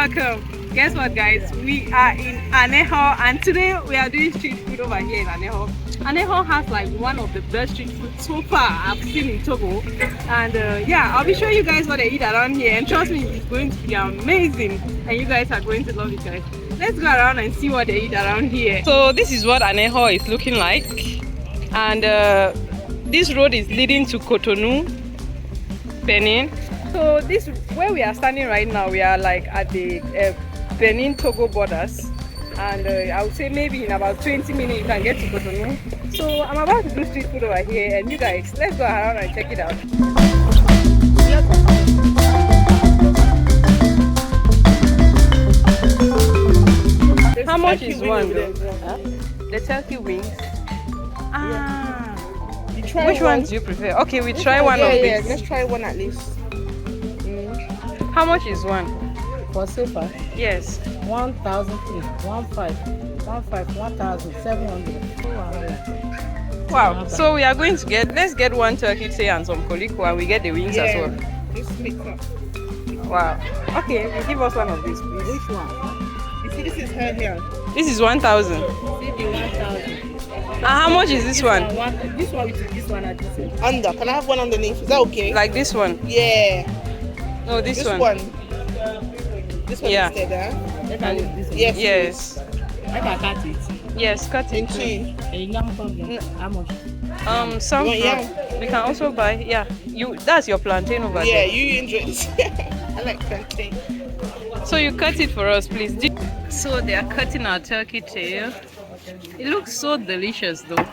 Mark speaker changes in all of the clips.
Speaker 1: welcome. Guess what, guys? We are in Aneho, and today we are doing street food over here in Aneho. Aneho has like one of the best street food so far I've seen in Togo, and yeah, I'll be showing you guys what they eat around here, and trust me, it's going to be amazing, and you guys are going to love it, guys. Let's go around and see what they eat around here. So this is what Aneho is looking like, and this road is leading to Cotonou, Benin. So this, where we are standing right now, we are like at the Benin Togo borders, and I would say maybe in about 20 minutes you can get to Cotonou. So I'm about to do street food over here, and you guys, let's go around and check it out. How much is one? Huh? The turkey wings. Ah. Which ones do you prefer? Okay, we try one of these.
Speaker 2: Yeah, let's try one at least.
Speaker 1: How much is one?
Speaker 3: For silver?
Speaker 1: Yes.
Speaker 3: 1,003, 1,700.
Speaker 1: Wow. So we are going to let's get one turkey tail and some koliko, and we get the wings as well.
Speaker 2: Just mix up.
Speaker 1: Wow. Okay, you give us one of these, please.
Speaker 3: Which one?
Speaker 2: You see, this is her here.
Speaker 1: This is 1,000.
Speaker 3: See the 1,000.
Speaker 1: And how much is this one?
Speaker 3: This one with this one at this end.
Speaker 2: Under. Can I have one underneath? Is that okay?
Speaker 1: Like this one?
Speaker 2: Yeah.
Speaker 1: No, this one.
Speaker 2: This one
Speaker 1: Yeah.
Speaker 2: instead, huh?
Speaker 3: Let her use this one.
Speaker 2: Yes.
Speaker 1: Yes.
Speaker 3: Let her cut it.
Speaker 1: Yes, cut
Speaker 2: In
Speaker 1: it.
Speaker 2: two.
Speaker 3: A yam problem. How much?
Speaker 1: Some
Speaker 2: You want
Speaker 1: fruit. We can also buy. Yeah, that's your plantain over
Speaker 2: Yeah,
Speaker 1: there.
Speaker 2: you enjoy this. I like plantain.
Speaker 1: So you cut it for us, please. So they are cutting our turkey tail. It looks so delicious, though.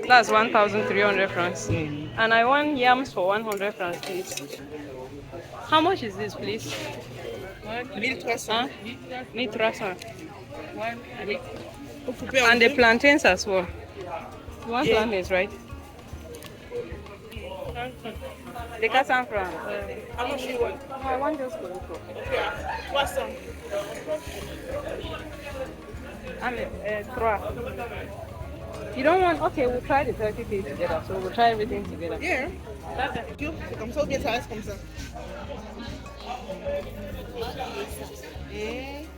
Speaker 1: That's 1,300 francs. And I want yams for 100 francs, please. How much is this, please?
Speaker 2: 1,300.
Speaker 1: 1,300. And the plantains as well. You want plantains, right? The Kassan franc.
Speaker 2: How much do you want?
Speaker 1: No, I want just koliko.
Speaker 2: Yeah. What's some?
Speaker 1: And trois. You don't want? Okay, we'll try the turkey tail together. So we'll try everything together.
Speaker 2: Yeah. C'est comme ça ou bien ça reste comme ça?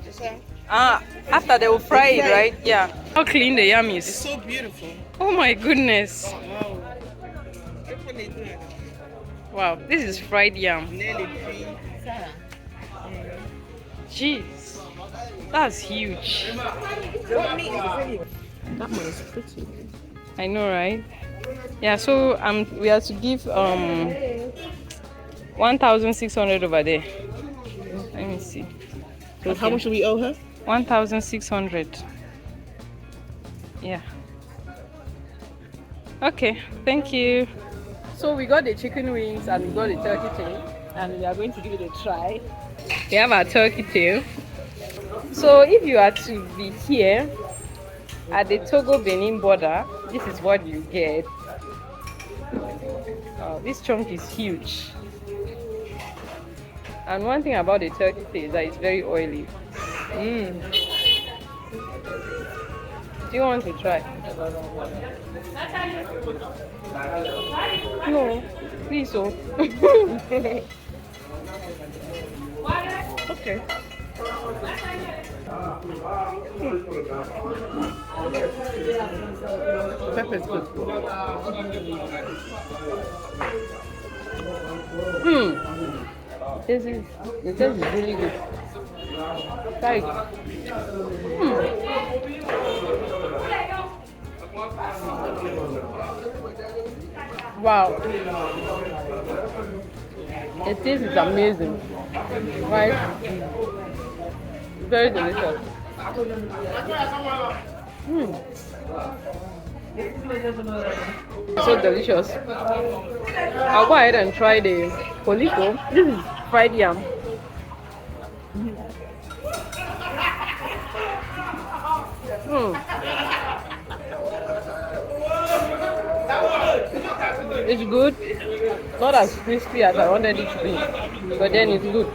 Speaker 2: C'est ça.
Speaker 1: Ah, after they will fry it, right? Yeah. How clean the yam
Speaker 2: It's
Speaker 1: is.
Speaker 2: so beautiful.
Speaker 1: Oh my goodness.
Speaker 2: Wow. Look what they do.
Speaker 1: Wow, this is fried yam.
Speaker 2: Nearly free.
Speaker 1: Jeez. That's huge.
Speaker 2: What meat is it? That one is pretty.
Speaker 1: I know, right? Yeah, so we have to give 1,600 over there. Let me see.
Speaker 2: So how much do we owe her?
Speaker 1: 1,600. Yeah. Okay, thank you. So we got the chicken wings and we got the turkey tail, and we are going to give it a try. We have our turkey tail. So if you are to be here at the Togo Benin border, this is what you get. This chunk is huge. And one thing about the turkey tail is that it's very oily. Do you want to try? No, please. So.
Speaker 2: Okay. Pepper is good.
Speaker 1: The taste is really good. Try it. Wow. The taste is amazing. Right? Very delicious. So delicious. I'll go ahead and try the koliko. This is fried yam. It's good. Not as crispy as I wanted it to be, but then it's good.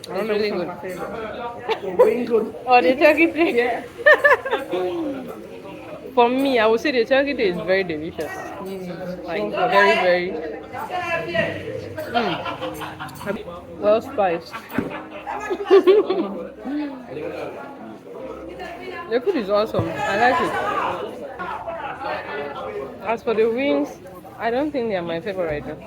Speaker 1: It's really good. Oh, the turkey thing. For me, I would say the turkey taste is very delicious. Like very, very well spiced. The food is awesome. I like it. As for the wings, I don't think they are my favorite though.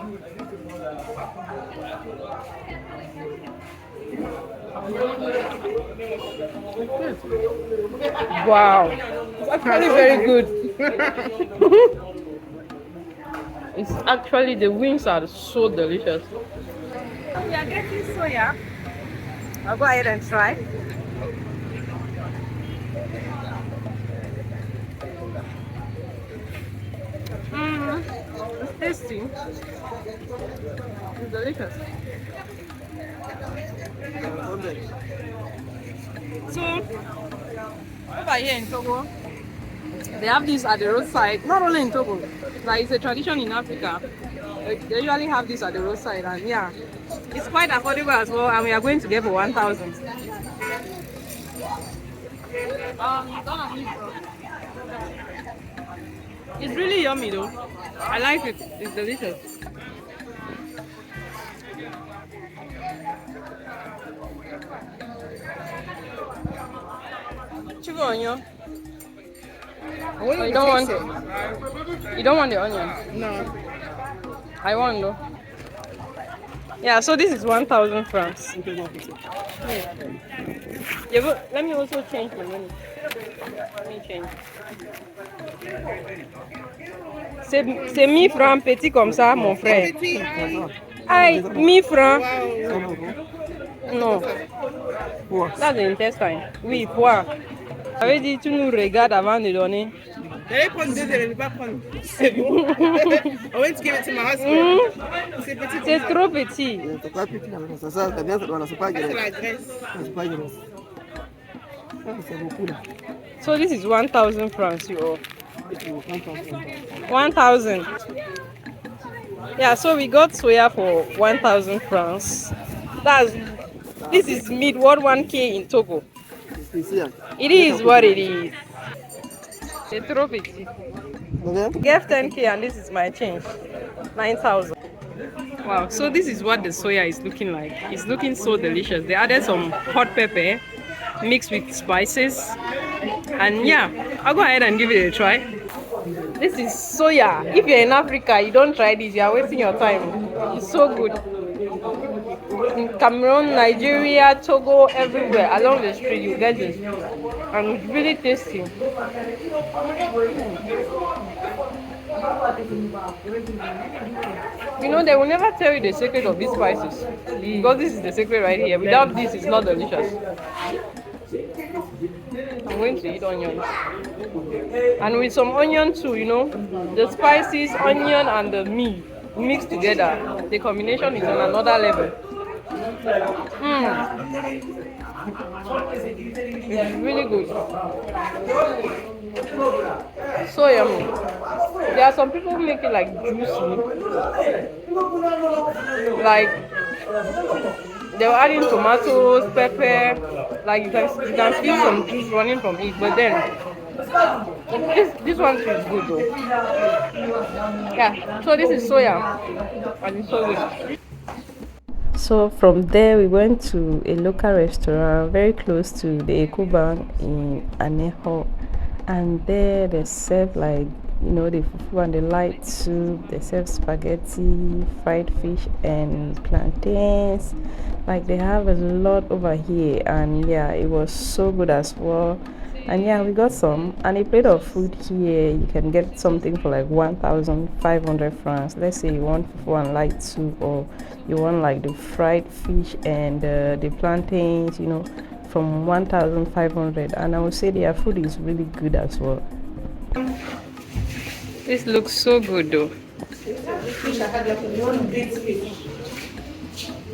Speaker 1: Wow, it's actually very good. It's actually, the wings are so delicious. We are getting soya. I'll go ahead and try. It's tasty. It's delicious. So, over here in Togo, they have this at the roadside. Not only in Togo, like it's a tradition in Africa. They usually have this at the roadside, and yeah, it's quite affordable as well. And we are going to get for 1,000. It's really yummy though. I like it. It's delicious. Sugar onion. Oh, you don't want it? You don't want the onion?
Speaker 2: No.
Speaker 1: I want though. Yeah, so this is 1,000 francs. Yeah, but let me also change my money. Let me change. C'est 1000 francs petit comme ça, mon frère. Aïe, 1000 francs. Non. That's the intestine. Oui, poids. J'avais dit, tu nous regardes avant de donner.
Speaker 2: J'allais prendre 2 je ne vais pas prendre. C'est bon. I went to give it to my husband. C'est petit.
Speaker 1: C'est trop petit.
Speaker 4: C'est pas petit là, ça bien, c'est pas
Speaker 2: C'est la
Speaker 4: graisse.
Speaker 2: graisse.
Speaker 4: C'est pas graisse. C'est beaucoup là.
Speaker 1: So this is 1,000 francs you owe. 1,000. Yeah, so we got soya for 1,000 francs. This is mid worth 1K in Togo. It is what it is. C'est trop petit. Give 10K and this is my change. 9,000. Wow, so this is what the soya is looking like. It's looking so delicious. They added some hot pepper mixed with spices. And yeah, I'll go ahead and give it a try. This is soya. If you're in Africa, you don't try this, you are wasting your time. It's so good. In Cameroon, Nigeria, Togo, everywhere along the street you get this. And it's really tasty. You know, they will never tell you the secret of these spices. Because this is the secret right here. Without this, it's not delicious. I'm going to eat onions. And with some onion too, you know, the spices, onion and the meat mixed together, the combination is on another level. It's really good. So yummy. There are some people who make it like juicy. Like they were adding tomatoes, pepper, like you can feel some juice running from it, but then this one feels good though. Yeah, so this is soya and it's so good. So from there we went to a local restaurant very close to the Eco Bank in Aneho, and there they serve like, you know, the fufu and the light soup. They serve spaghetti, fried fish and plantains. Like they have a lot over here, and yeah, it was so good as well. And yeah, we got some, and a plate of food here you can get something for like 1,500 francs. Let's say you want fufu and light soup, or you want like the fried fish and the plantains, you know, from 1,500. And I would say their food is really good as well. This looks so good though.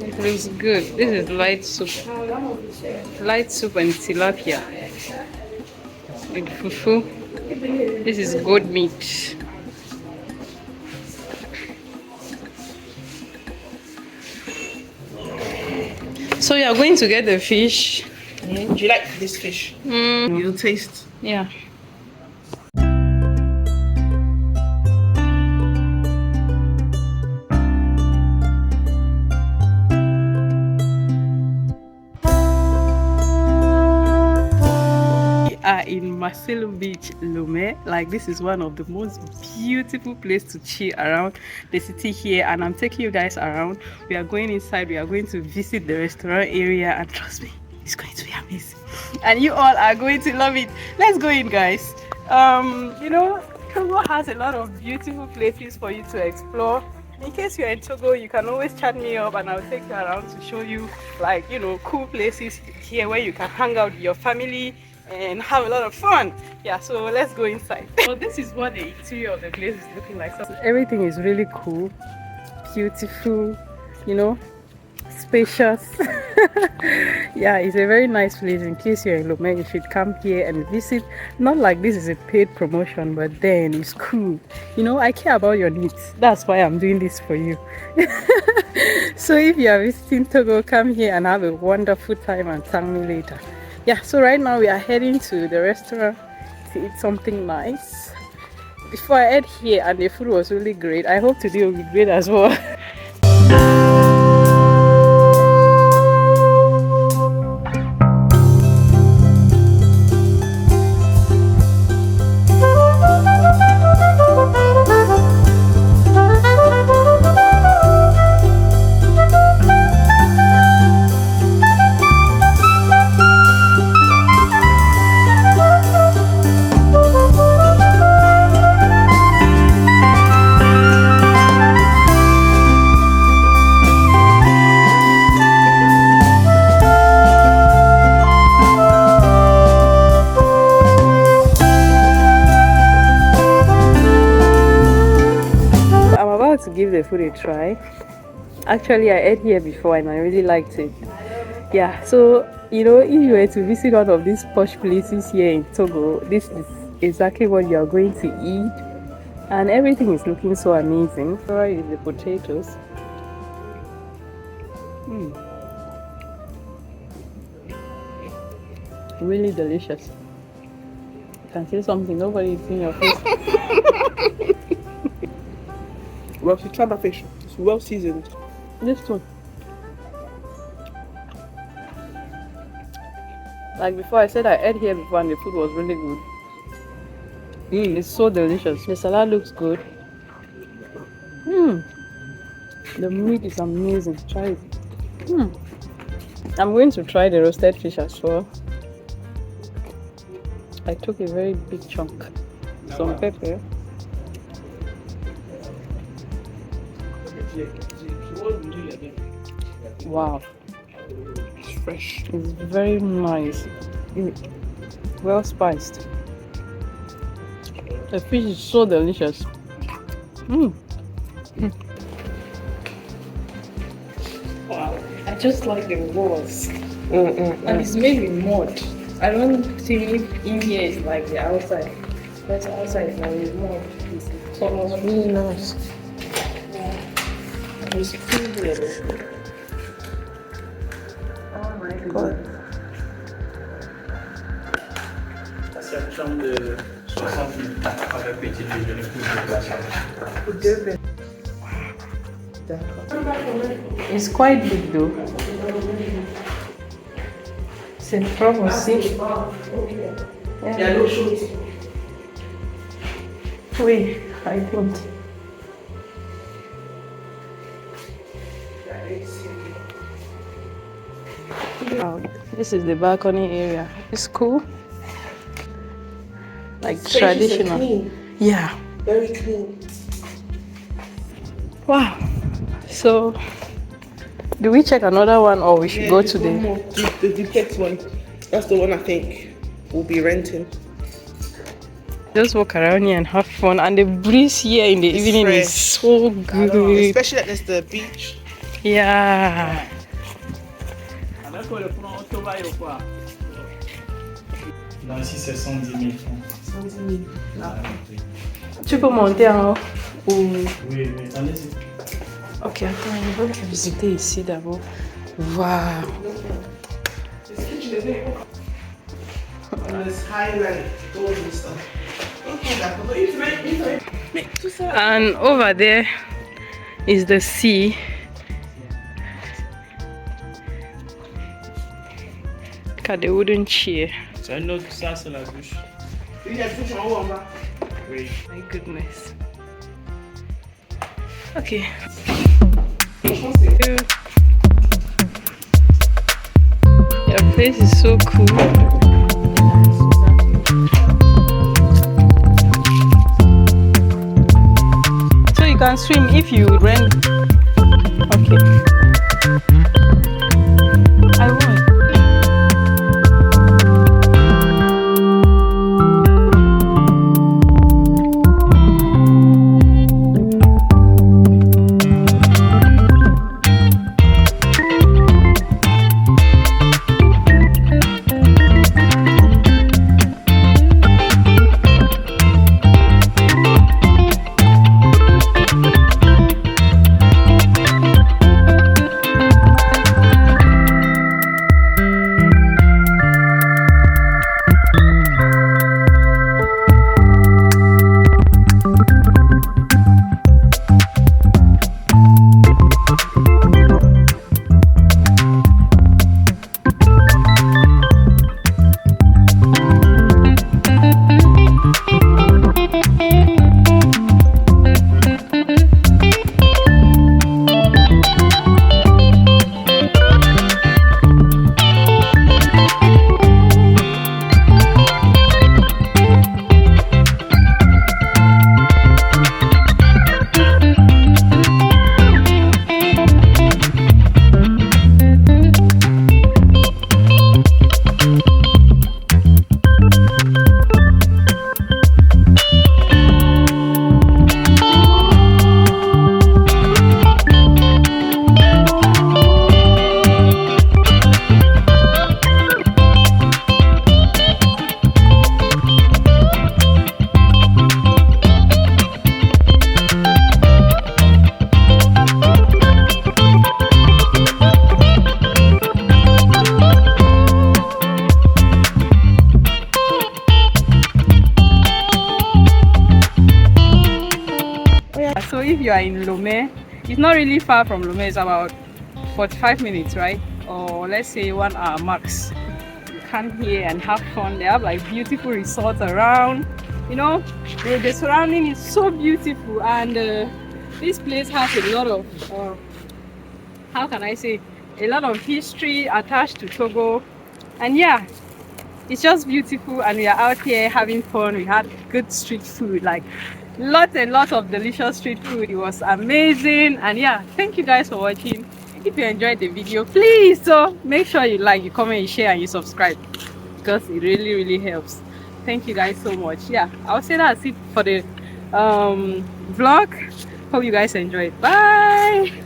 Speaker 1: It looks good. This is light soup and tilapia with fufu. This is goat meat. So you are going to get the fish.
Speaker 2: Do you like this fish?
Speaker 1: Mm.
Speaker 2: You'll taste.
Speaker 1: Yeah. Marcelo Beach, Lomé. Like, this is one of the most beautiful places to chill around the city here, and I'm taking you guys around. We are going inside, we are going to visit the restaurant area, and trust me, it's going to be amazing, and you all are going to love it. Let's go in, guys. You know, Togo has a lot of beautiful places for you to explore. In case you're in Togo, you can always chat me up and I'll take you around to show you, like, you know, cool places here where you can hang out with your family and have a lot of fun. Yeah, so let's go inside. So this is what the interior of the place is looking like. So everything is really cool, beautiful, you know, spacious. Yeah, it's a very nice place. In case you're in Lomé, you should come here and visit. Not like this is a paid promotion, but then it's cool. You know, I care about your needs. That's why I'm doing this for you. So if you are visiting Togo, come here and have a wonderful time and thank me later. Yeah, so right now we are heading to the restaurant to eat something nice. Before I ate here, and the food was really great, I hope today will be great as well. To give the food a try. Actually, I ate here before and I really liked it. Yeah, so you know, if you were to visit one of these posh places here in Togo, this is exactly what you are going to eat, and everything is looking so amazing. Here is the potatoes. Really delicious. You can say something, nobody is in your face.
Speaker 2: Well, you try my fish. It's well seasoned.
Speaker 1: This one. Like before, I said I ate here before and the food was really good. It's so delicious. The salad looks good. The meat is amazing. Try it. I'm going to try the roasted fish as well. I took a very big chunk. Some pepper. Wow,
Speaker 2: It's fresh.
Speaker 1: it's very nice. Well spiced. The fish is so delicious. Wow, I just like the walls. And it's made with mud. I don't think in here is like the outside. But outside is like with mud. It's really nice. It's cool. Oh my god.
Speaker 5: C'est une chambre de 60 000 avec petit déjeuner pour deux personnes.
Speaker 1: It's quite big though. C'est propre aussi. Yeah. Oui, I think. Wow, this is the balcony area. It's cool. Like traditional.
Speaker 2: Clean.
Speaker 1: Yeah.
Speaker 2: Very clean.
Speaker 1: Wow. So, do we check another one or we should go to
Speaker 2: one
Speaker 1: the...
Speaker 2: more. The duplex one. That's the one I think we'll be renting.
Speaker 1: Just walk around here and have fun. And the breeze here in the
Speaker 2: It's
Speaker 1: evening
Speaker 2: fresh.
Speaker 1: is so good.
Speaker 2: Especially that there's the beach.
Speaker 1: Yeah.
Speaker 5: Non, ici c'est 110 000 francs.
Speaker 2: 110 000.
Speaker 1: Tu peux monter en haut ou...
Speaker 5: Oui, mais allez-y.
Speaker 1: Ok, attends, on va visiter ici d'abord. Wow.
Speaker 2: There's highlight doors and stuff.
Speaker 1: And over there is the sea. Look at the wooden chair.
Speaker 5: C'est un autre, ça c'est la douche.
Speaker 1: My goodness. Okay. Your place is so cool. So you can swim if you rent. Okay. I won't. So if you are in Lome, it's not really far from Lome, it's about 45 minutes, right? Or let's say 1 hour max. You come here and have fun. They have like beautiful resorts around. You know, the surrounding is so beautiful, and this place has a lot of how can I say, a lot of history attached to Togo. And yeah, it's just beautiful, and we are out here having fun. We had good street food, like lots and lots of delicious street food. It was amazing. And yeah, thank you guys for watching. If you enjoyed the video, please make sure you like, you comment, you share, and you subscribe, because it really helps. Thank you guys so much. Yeah, I'll say that's it for the vlog. Hope you guys enjoyed. Bye.